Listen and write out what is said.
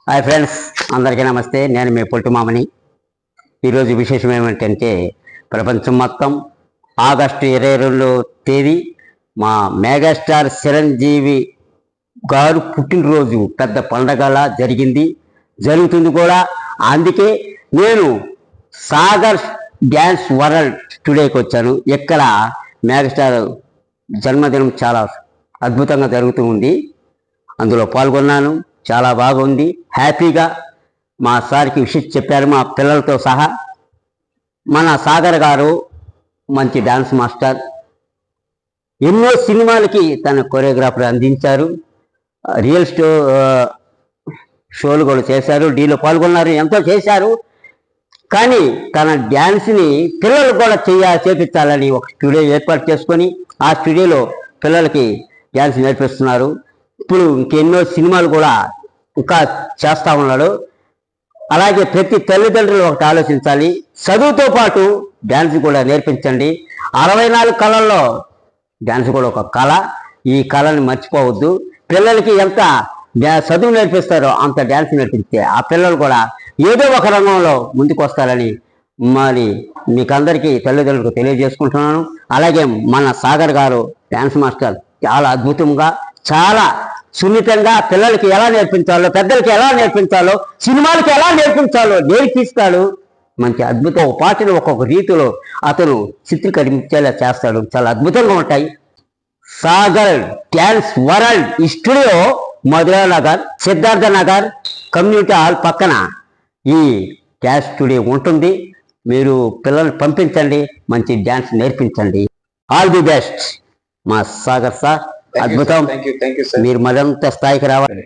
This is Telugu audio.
హాయ్ ఫ్రెండ్స్, అందరికీ నమస్తే. నేను మీ పొట్టి మామని. ఈరోజు విశేషం ఏమిటంటే ప్రపంచం మొత్తం ఆగస్టు 22వ తేదీ మా మెగాస్టార్ చిరంజీవి గారు పుట్టినరోజు పెద్ద పండగలా జరుగుతుంది కూడా. అందుకే నేను సాగర్ డ్యాన్స్ వరల్డ్ టుడేకి వచ్చాను. ఇక్కడ మెగాస్టార్ జన్మదినం చాలా అద్భుతంగా జరుగుతూ ఉంది. అందులో పాల్గొన్నాను. చాలా బాగుంది. హ్యాపీగా మా సార్కి విషయం చెప్పారు, మా పిల్లలతో సహా. మన సాగర్ గారు మంచి డాన్స్ మాస్టర్. ఎన్నో సినిమాలకి తన కొరియోగ్రాఫర్ అందించారు. రియల్ షోలు కూడా చేశారు. డీలో పాల్గొన్నారు. ఎంతో చేశారు. కానీ తన డ్యాన్స్ని పిల్లలు కూడా చేపించాలని ఒక స్టూడియో ఏర్పాటు చేసుకొని ఆ స్టూడియోలో పిల్లలకి డ్యాన్స్ నేర్పిస్తున్నారు. ఇప్పుడు ఇంకెన్నో సినిమాలు కూడా ఇంకా చేస్తూ ఉన్నాడు. అలాగే ప్రతి తల్లిదండ్రులు ఒకటి ఆలోచించాలి, చదువుతో పాటు డ్యాన్స్ కూడా నేర్పించండి. 64 కళల్లో డ్యాన్స్ కూడా ఒక కళ. ఈ కళని మర్చిపోవద్దు. పిల్లలకి ఎంత చదువు నేర్పిస్తారో అంత డ్యాన్స్ నేర్పిస్తే ఆ పిల్లలు కూడా ఏదో ఒక రంగంలో ముందుకు వస్తారని మరి మీకందరికీ తల్లిదండ్రులకు తెలియజేసుకుంటున్నాను. అలాగే మన సాగర్ గారు డ్యాన్స్ మాస్టర్ చాలా అద్భుతంగా, చాలా సున్నితంగా పిల్లలకి ఎలా నేర్పించాలో, పెద్దలకి ఎలా నేర్పించాలో, సినిమాలకి ఎలా నేర్పించాలో నేర్పిస్తాడు. మంచి అద్భుతం పాటను ఒక్కొక్క రీతిలో అతను చిత్రీకరించేలా చేస్తాడు. చాలా అద్భుతంగా ఉంటాయి. సాగర్ డ్యాన్స్ వరల్డ్ ఈ studio Madhura Nagar, Siddhartha Nagar community hall పక్కన ఈ డ్యాన్స్ స్టూడియో ఉంటుంది. మీరు పిల్లల్ని పంపించండి, మంచి డ్యాన్స్ నేర్పించండి. ఆల్ ది బెస్ట్ మా సాగర్ సార్. అద్భుతం. మీరు మరింత స్థాయికి రావాలి.